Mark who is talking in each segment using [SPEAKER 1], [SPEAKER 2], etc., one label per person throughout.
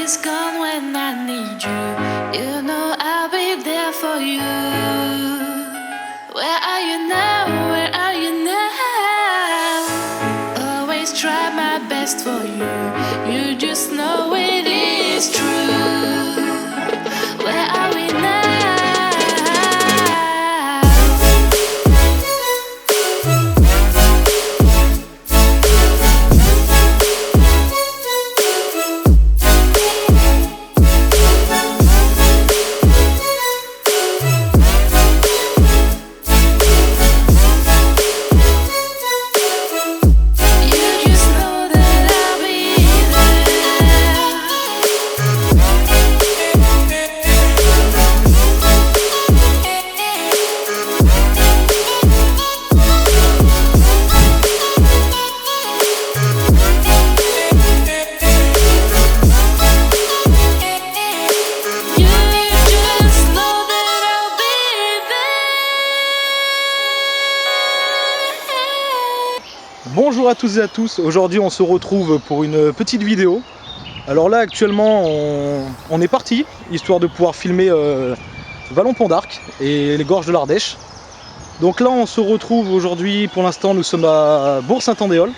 [SPEAKER 1] always come when I need you. You know I'll be there for you. Where are you now? Where are you now? Always try my best for you. You just know it is true. Where are we now?
[SPEAKER 2] Bonjour à toutes et à tous, aujourd'hui on se retrouve pour une petite vidéo. Alors là actuellement on est parti, histoire de pouvoir filmer Vallon-Pont d'Arc et les gorges de l'Ardèche. Donc là on se retrouve aujourd'hui, pour l'instant nous sommes à Bourg-Saint-Andéol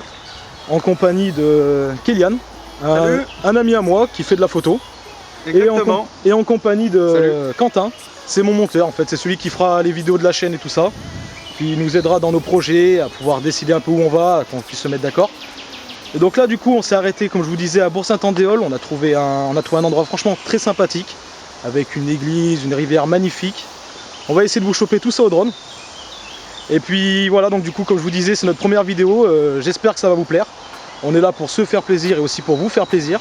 [SPEAKER 2] en compagnie de Kélian, un ami à moi qui fait de la photo. Et en compagnie de Quentin, c'est mon monteur en fait, c'est celui qui fera les vidéos de la chaîne et tout ça. Puis il nous aidera dans nos projets, à pouvoir décider un peu où on va, qu'on puisse se mettre d'accord. Et donc là du coup on s'est arrêté, comme je vous disais, à Bourg-Saint-Andéol. On a trouvé un endroit franchement très sympathique, avec une église, une rivière magnifique. On va essayer de vous choper tout ça au drone. Et puis voilà, donc du coup comme je vous disais, c'est notre première vidéo, j'espère que ça va vous plaire. On est là pour se faire plaisir et aussi pour vous faire plaisir.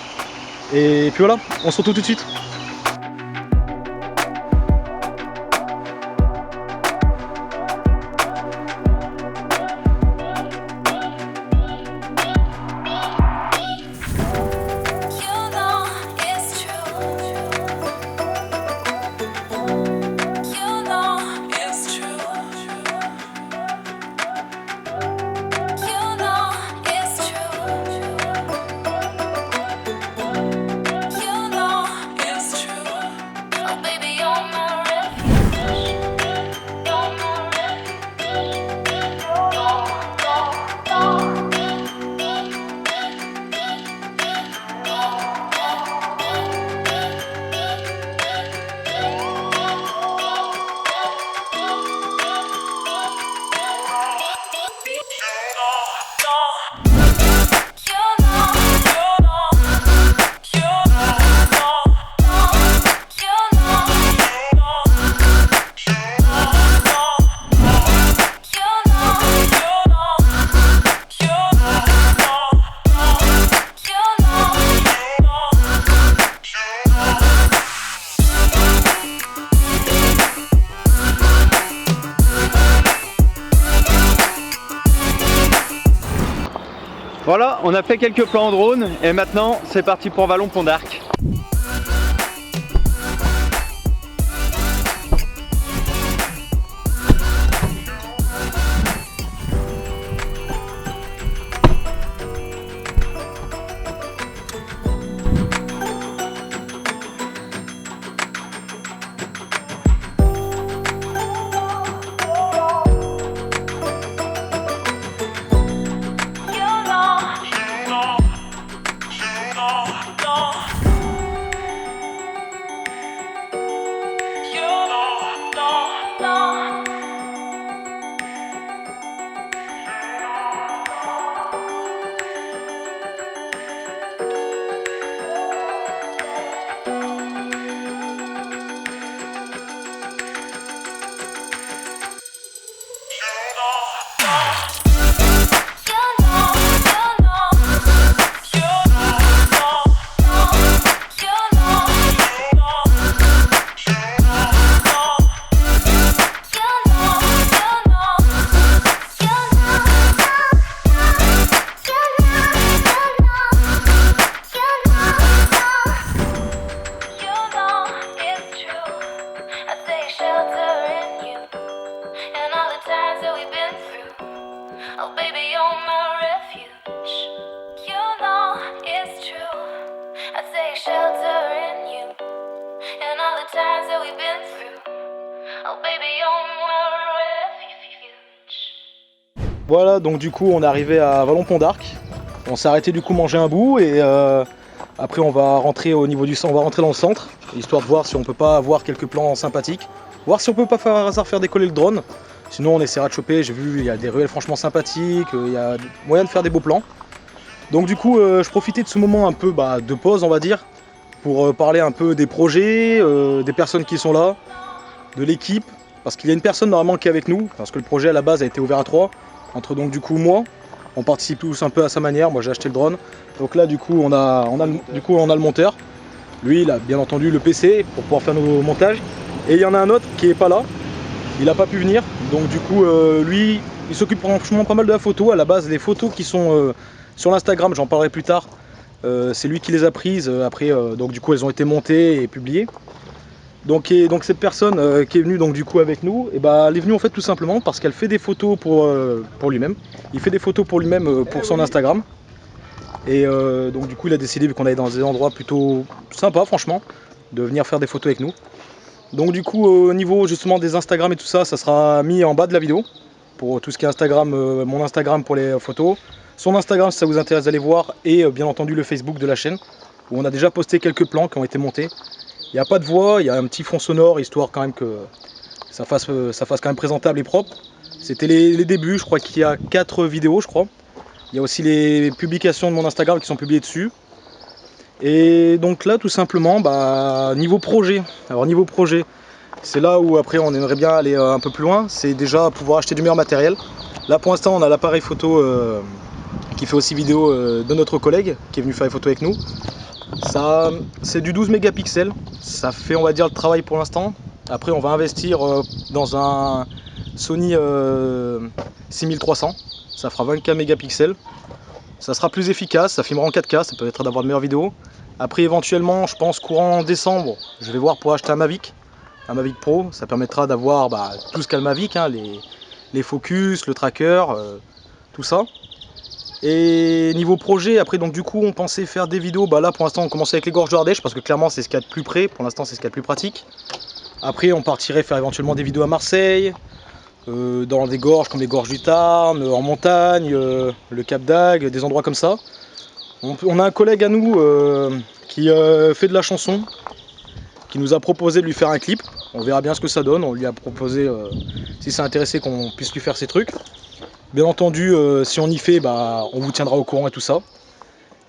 [SPEAKER 2] Et puis voilà, on se retrouve tout de suite.
[SPEAKER 3] Voilà, on a fait quelques plans en drone et maintenant c'est parti pour Vallon-Pont d'Arc.
[SPEAKER 1] Oh baby, you're my refuge. You know it's true. I take shelter what we've been through. Oh baby, you're my refuge.
[SPEAKER 2] Voilà, donc du coup on est arrivé à Vallon-Pont d'Arc. On s'est arrêté du coup manger un bout et après on va rentrer au niveau du centre, on va rentrer dans le centre, histoire de voir si on peut pas avoir quelques plans sympathiques, voir si on peut pas par hasard faire décoller le drone. Sinon on essaiera de choper, j'ai vu il y a des ruelles franchement sympathiques, il y a moyen de faire des beaux plans. Donc du coup je profitais de ce moment un peu de pause on va dire, pour parler un peu des projets, des personnes qui sont là, de l'équipe, parce qu'il y a une personne normalement qui est avec nous, parce que le projet à la base a été ouvert à 3, entre donc du coup moi, on participe tous un peu à sa manière, moi j'ai acheté le drone, donc là du coup on a le monteur, lui il a bien entendu le PC pour pouvoir faire nos montages, et il y en a un autre qui est pas là, il n'a pas pu venir, donc du coup lui il s'occupe franchement pas mal de la photo, à la base les photos qui sont sur l'Instagram, j'en parlerai plus tard, c'est lui qui les a prises, après donc du coup elles ont été montées et publiées. Donc cette personne qui est venue donc du coup avec nous, elle est venue en fait tout simplement parce qu'elle fait des photos pour lui-même. Il fait des photos pour lui-même pour son Instagram. Et donc du coup il a décidé, vu qu'on allait dans des endroits plutôt sympas franchement, de venir faire des photos avec nous. Donc du coup au niveau justement des Instagram et tout ça, ça sera mis en bas de la vidéo. Pour tout ce qui est Instagram, mon Instagram pour les photos. Son Instagram si ça vous intéresse d'aller voir, et bien entendu le Facebook de la chaîne, où on a déjà posté quelques plans qui ont été montés. Il n'y a pas de voix, il y a un petit fond sonore, histoire quand même que ça fasse quand même présentable et propre. C'était les débuts, je crois qu'il y a 4 vidéos, je crois. Il y a aussi les publications de mon Instagram qui sont publiées dessus. Et donc là, tout simplement, niveau projet. Alors niveau projet, c'est là où après on aimerait bien aller un peu plus loin. C'est déjà pouvoir acheter du meilleur matériel. Là pour l'instant, on a l'appareil photo qui fait aussi vidéo de notre collègue qui est venu faire les photos avec nous. Ça, c'est du 12 mégapixels, ça fait on va dire le travail pour l'instant. Après on va investir dans un Sony 6300, ça fera 24 mégapixels. Ça sera plus efficace, ça filmera en 4K, ça permettra d'avoir de meilleures vidéos. Après éventuellement, je pense courant décembre, je vais voir pour acheter un Mavic Pro. Ça permettra d'avoir tout ce qu'a le Mavic, hein, les focus, le tracker, tout ça. Et niveau projet, après donc du coup on pensait faire des vidéos, là pour l'instant on commençait avec les gorges de Ardèche parce que clairement c'est ce qu'il y a de plus près, pour l'instant c'est ce qu'il y a de plus pratique. Après on partirait faire éventuellement des vidéos à Marseille, dans des gorges comme les gorges du Tarn, en montagne, le Cap d'Agde, des endroits comme ça. On a un collègue à nous qui fait de la chanson, qui nous a proposé de lui faire un clip. On verra bien ce que ça donne, on lui a proposé, si c'est intéressé, qu'on puisse lui faire ses trucs. Bien entendu, si on y fait, on vous tiendra au courant et tout ça.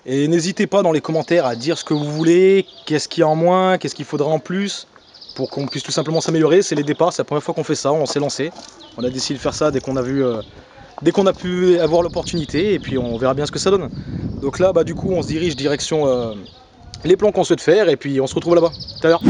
[SPEAKER 2] Et n'hésitez pas dans les commentaires à dire ce que vous voulez, qu'est-ce qu'il y a en moins, qu'est-ce qu'il faudra en plus, pour qu'on puisse tout simplement s'améliorer. C'est les départs, c'est la première fois qu'on fait ça, on s'est lancé. On a décidé de faire ça dès qu'on a pu avoir l'opportunité, et puis on verra bien ce que ça donne. Donc là, du coup, on se dirige direction les plans qu'on souhaite faire, et puis on se retrouve là-bas. Tout à l'heure.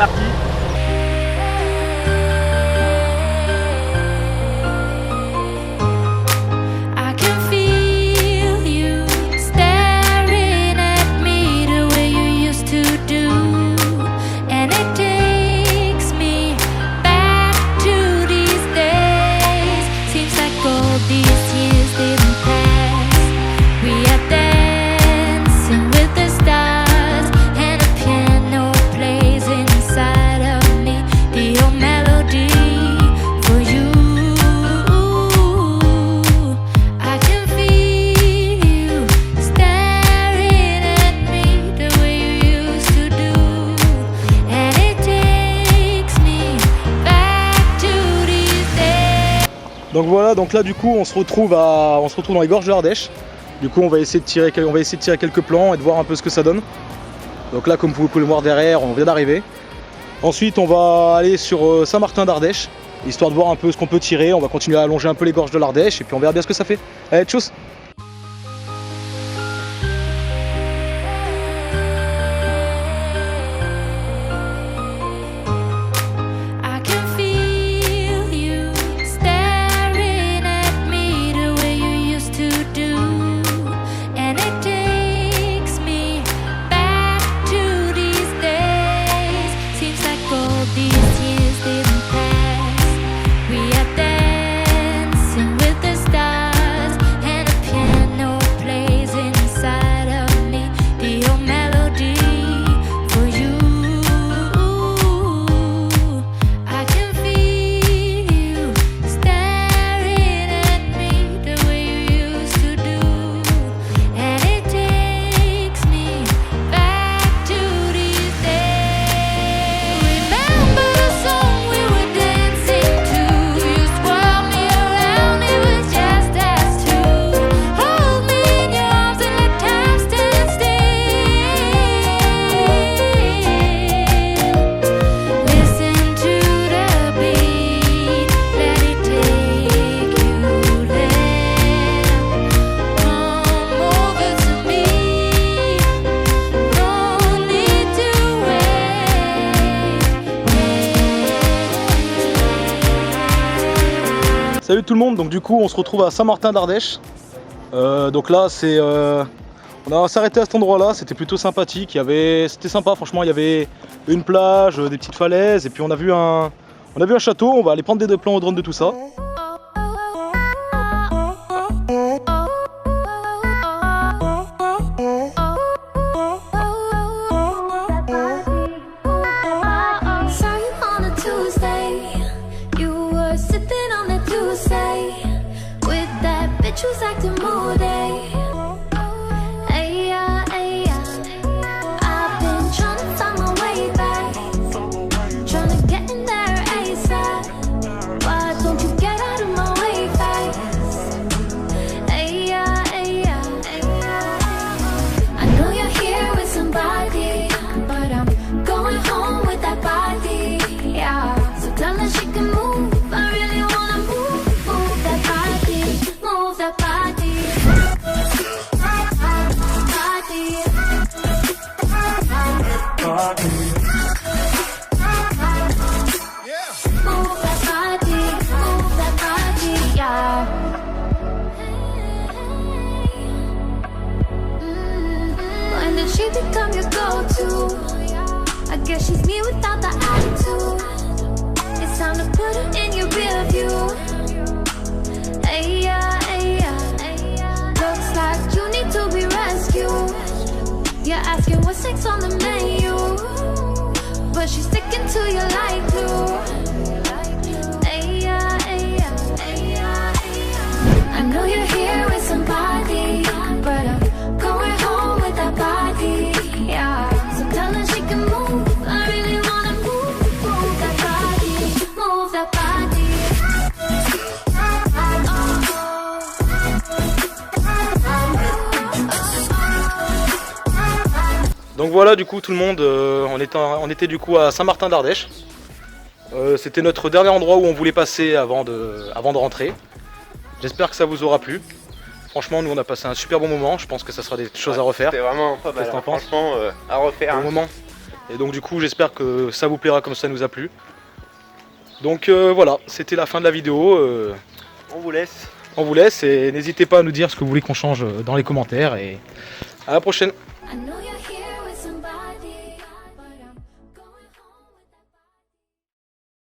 [SPEAKER 3] parti.
[SPEAKER 1] I can feel you staring at me the way you used to do, and it takes me back to these days. Seems like all these years didn't pass. We are dancing with the stars, and a piano plays inside of me the old melody for you. I can feel you staring at me the way you used to do, and it takes me back to these days.
[SPEAKER 2] Donc voilà, donc là du coup on se retrouve dans les gorges de l'Ardèche. Du coup on va essayer de tirer quelques plans et de voir un peu ce que ça donne. Donc là comme vous pouvez le voir derrière, on vient d'arriver. Ensuite on va aller sur Saint-Martin d'Ardèche, histoire de voir un peu ce qu'on peut tirer. On va continuer à allonger un peu les gorges de l'Ardèche et puis on verra bien ce que ça fait. Allez, tchuss!
[SPEAKER 1] I can feel you staring at me the way you used to do, and it takes me back to these days. Seems like all these years didn't pass. We are dancing with the stars, and a piano plays inside of me the old melody for you. I can feel you staring at me the way you used to do, and it takes me back to these days. Remember the song we were dancing to? You swirled me around, it was just us two. Hold me in your arms and let time stand still. Listen to the beat, let it take you there. Come over to me, no need to wait.
[SPEAKER 2] Salut tout le monde, donc du coup on se retrouve à Saint-Martin d'Ardèche. Donc là on a s'arrêté à cet endroit là, c'était plutôt sympathique, c'était sympa franchement, il y avait une plage, des petites falaises et puis on a vu un château. On va aller prendre des plans au drone de tout ça.
[SPEAKER 1] Saw you on a Tuesday. You were sipping on that Tuesday with that bitch who's acting moody. Hey, hey, I've been trying to find my way back, trying to get in there ASAP. Why don't you get out of my way fast? Hey, hey, I know you're here with somebody, but I'm going home with that body. Yeah, so tell her she can move. I really wanna move that body, move that body. Move that body, yeah. When did she become your go-to? I guess she's me without the attitude. It's time to put her in your rear view. Hey, looks like you need to be rescued. You're asking what's next on the menu, but she's sticking to you like glue. I know you're here with somebody, but I'm going home with that body. Yeah, so tell her she can move. I really wanna move that body, move that body.
[SPEAKER 2] Donc voilà du coup tout le monde, on était du coup à Saint-Martin d'Ardèche. C'était notre dernier endroit où on voulait passer avant de rentrer. J'espère que ça vous aura plu. Franchement, nous on a passé un super bon moment. Je pense que ça sera des choses à refaire.
[SPEAKER 3] C'était vraiment pas mal.
[SPEAKER 2] Qu'est-ce que t'en penses ?
[SPEAKER 3] Franchement, à refaire.
[SPEAKER 2] Bon moment. Et donc du coup j'espère que ça vous plaira comme ça nous a plu. Donc voilà, c'était la fin de la vidéo.
[SPEAKER 3] On vous laisse.
[SPEAKER 2] On vous laisse et n'hésitez pas à nous dire ce que vous voulez qu'on change dans les commentaires et à la prochaine.
[SPEAKER 1] I know you're here.